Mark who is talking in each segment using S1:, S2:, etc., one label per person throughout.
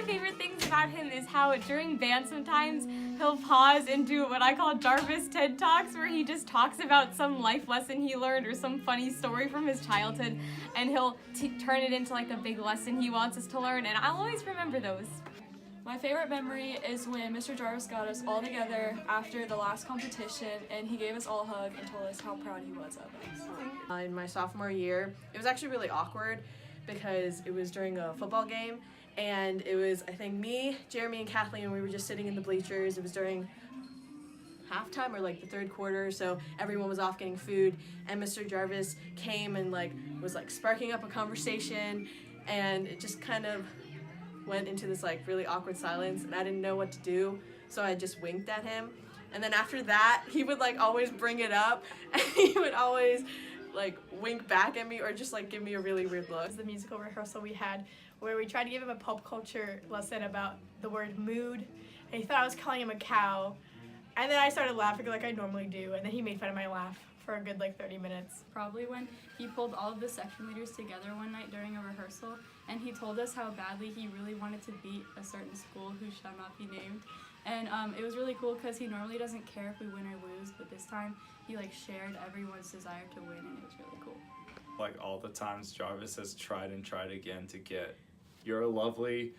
S1: favorite things about him is how during band sometimes he'll pause and do what I call Jarvis TED Talks, where he just talks about some life lesson he learned or some funny story from his childhood, and he'll turn it into like a big lesson he wants us to learn, and I'll always remember those.
S2: My favorite memory is when Mr. Jarvis got us all together after the last competition and he gave us all a hug and told us how proud he was of us.
S3: In my sophomore year, it was actually really awkward because it was during a football game, and it was, I think, me, Jeremy, and Kathleen, and we were just sitting in the bleachers. It was during halftime or like the third quarter, so everyone was off getting food, and Mr. Jarvis came and was sparking up a conversation, and it just kind of went into this really awkward silence, and I didn't know what to do, so I just winked at him. And then after that, he would always bring it up, and he would always wink back at me or just give me a really weird look.
S4: It was the musical rehearsal we had where we tried to give him a pop culture lesson about the word mood, and he thought I was calling him a cow, and then I started laughing like I normally do, and then he made fun of my laugh for a good 30 minutes.
S2: Probably when he pulled all of the section leaders together one night during a rehearsal and he told us how badly he really wanted to beat a certain school who shall not be named. And it was really cool because he normally doesn't care if we win or lose, but this time he shared everyone's desire to win, and it was really cool.
S5: All the times Jarvis has tried and tried again to get your lovely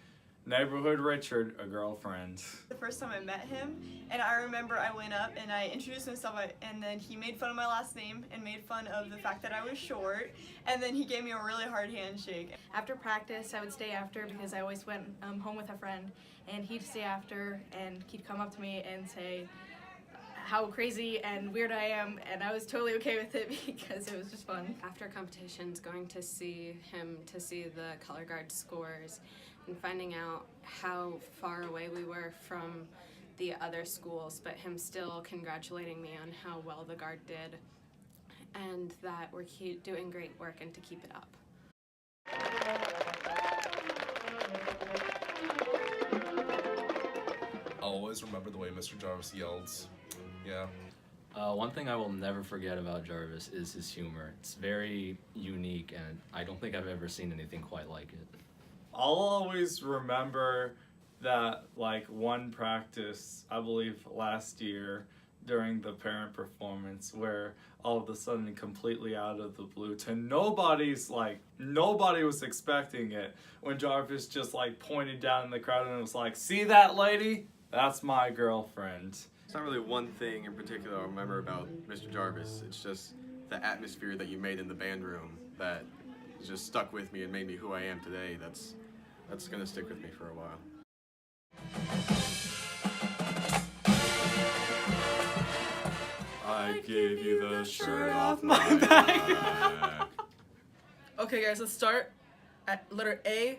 S5: neighborhood Richard a girlfriend.
S6: The first time I met him, and I remember I went up and I introduced myself, and then he made fun of my last name and made fun of the fact that I was short, and then he gave me a really hard handshake.
S4: After practice, I would stay after because I always went home with a friend, and he'd stay after and he'd come up to me and say how crazy and weird I am, and I was totally okay with it because it was just fun.
S7: After competitions, going to see him to see the color guard scores and finding out how far away we were from the other schools, but him still congratulating me on how well the guard did and that we're doing great work and to keep it up.
S8: I'll always remember the way Mr. Jarvis yelled. Yeah.
S9: One thing I will never forget about Jarvis is his humor. It's very unique, and I don't think I've ever seen anything quite like it.
S5: I'll always remember that one practice, I believe last year during the parent performance, where all of a sudden completely out of the blue to nobody was expecting it, when Jarvis just pointed down in the crowd and was like, "See that lady? That's my girlfriend."
S10: It's not really one thing in particular I remember about Mr. Jarvis. It's just the atmosphere that you made in the band room that just stuck with me and made me who I am today. That's gonna stick with me for a while.
S5: I gave you the shirt off my back.
S3: Okay guys, let's start at letter A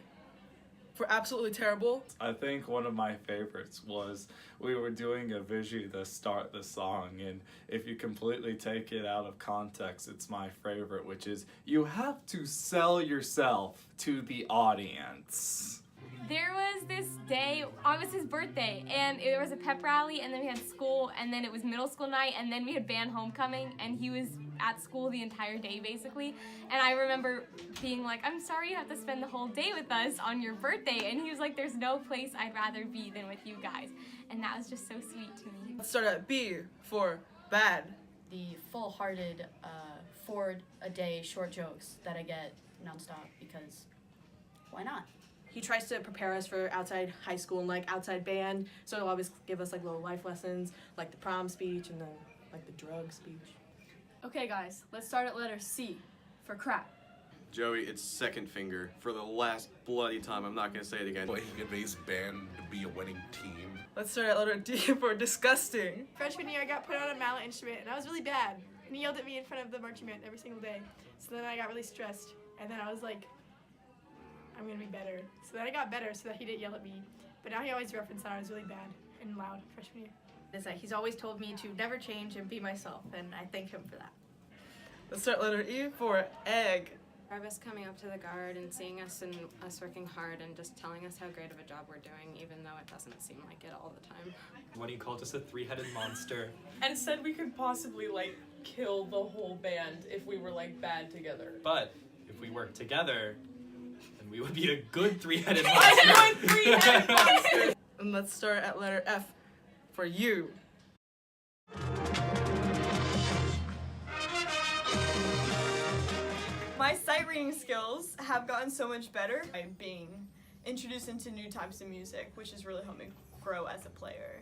S3: for absolutely terrible.
S5: I think one of my favorites was we were doing a visual to start the song, and if you completely take it out of context, it's my favorite, which is you have to sell yourself to the audience.
S1: There was this day, it was his birthday, and there was a pep rally, and then we had school, and then it was middle school night, and then we had band homecoming, and he was at school the entire day, basically. And I remember being like, "I'm sorry you have to spend the whole day with us on your birthday." And he was like, "There's no place I'd rather be than with you guys." And that was just so sweet to me.
S3: Let's start at B for bad.
S11: The full-hearted, for-a-day short jokes that I get nonstop because why not?
S3: He tries to prepare us for outside high school and outside band, so he'll always give us little life lessons, like the prom speech and then the drug speech.
S2: Okay guys, let's start at letter C for crap.
S10: Joey, it's second finger. For the last bloody time, I'm not gonna say it again.
S8: Playing a bass band to be a winning team.
S3: Let's start at letter D for disgusting.
S4: Freshman year, I got put on a mallet instrument, and I was really bad. And he yelled at me in front of the marching band every single day. So then I got really stressed, and then I was like, I'm gonna be better. So then I got better so that he didn't yell at me. But now he always referenced that I was really bad and loud freshman year.
S1: Is that he's always told me to never change and be myself, and I thank him for that.
S3: Let's start letter E for egg.
S7: Jarvis coming up to the guard and seeing us and us working hard and just telling us how great of a job we're doing, even though it doesn't seem like it all the time.
S12: When he called us a three-headed monster.
S13: And said we could possibly kill the whole band if we were bad together.
S12: But if we work together, then we would be a good three-headed monster.
S13: And let's start at letter F for you.
S6: My sight reading skills have gotten so much better by being introduced into new types of music, which has really helped me grow as a player.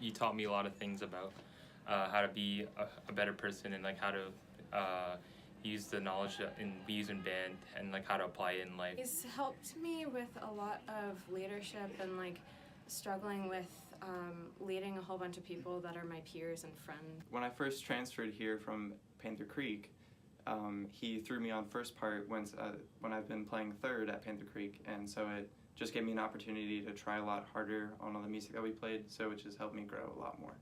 S12: You taught me a lot of things about how to be a better person and like how to use the knowledge we use in band and like how to apply it in life.
S7: He's helped me with a lot of leadership and like struggling with leading a whole bunch of people that are my peers and friends.
S14: When I first transferred here from Panther Creek, he threw me on first part when I've been playing third at Panther Creek, and so it just gave me an opportunity to try a lot harder on all the music that we played, so it just helped me grow a lot more.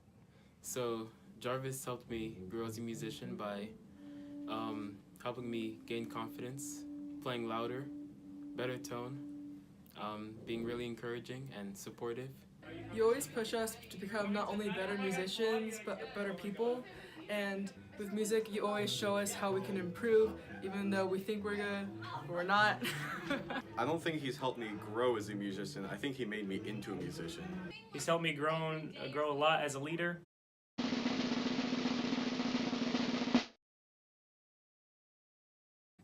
S15: So Jarvis helped me grow as a musician by helping me gain confidence, playing louder, better tone, being really encouraging and supportive.
S13: You always push us to become not only better musicians, but better people. And with music, you always show us how we can improve, even though we think we're good, but we're not.
S10: I don't think he's helped me grow as a musician. I think he made me into a musician.
S16: He's helped me grow a lot as a leader.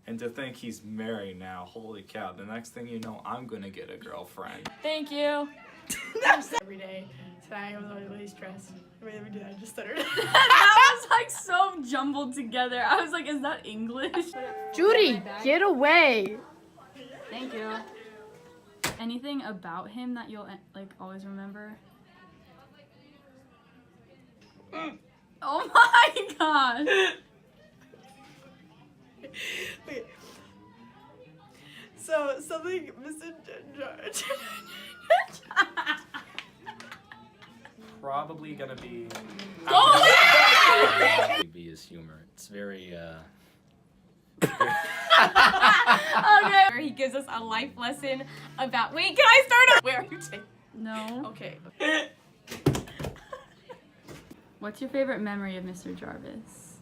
S5: And to think he's married now, holy cow, the next thing you know, I'm gonna get a girlfriend.
S4: Thank you. Every day. Today I was always really stressed. Every time we did, I just stuttered.
S2: That was like so jumbled together. I was like, is that English?
S4: Judy, get away.
S2: Thank you. Anything about him that you'll like always remember? Oh my god.
S4: Wait. So something Mr. George.
S12: Probably gonna be.
S9: Be his humor. It's very
S1: Okay. Where he gives us a life lesson about. Wait, can I start?
S4: Where are you taking?
S2: No.
S4: Okay.
S2: What's your favorite memory of Mr. Jarvis?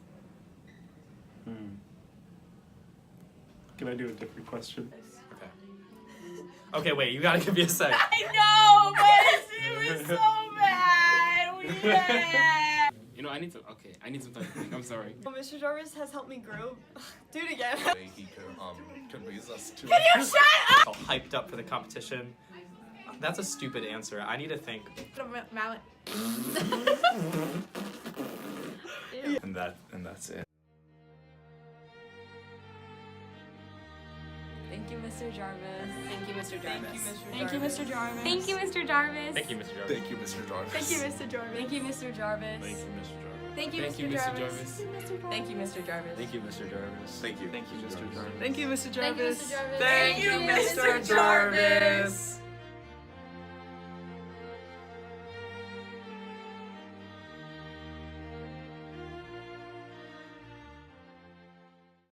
S12: Can I do a different question? Okay. Okay, wait, you gotta give me a sec.
S1: I know, but it was so bad. Yeah.
S15: You know, I need some time to think. I'm sorry.
S6: Well, Mr. Jarvis has helped me grow. Do it again.
S8: He could raise us to.
S1: Can you shut up?
S12: All hyped up for the competition. That's a stupid answer. I need to think.
S4: Mallet.
S5: And that's it.
S11: Thank you, Mr. Jarvis.
S7: Thank you, Mr. Jarvis.
S2: Thank you, Mr. Jarvis.
S1: Thank you, Mr. Jarvis.
S12: Thank you, Mr. Jarvis.
S8: Thank you, Mr. Jarvis.
S4: Thank you, Mr. Jarvis.
S2: Thank you, Mr. Jarvis.
S12: Thank you, Mr. Jarvis.
S1: Thank you,
S15: Thank you,
S1: Mr.
S15: Mr.
S1: Jarvis.
S15: Jarvis.
S11: Thank you, Mr. Jarvis.
S9: Thank you, Mr. Jarvis.
S10: Thank you.
S12: Thank you, Mr. Jarvis.
S13: Thank you, Mr. Jarvis.
S2: Thank you, Mr. Jarvis.
S12: Thank you, Mr. Jarvis.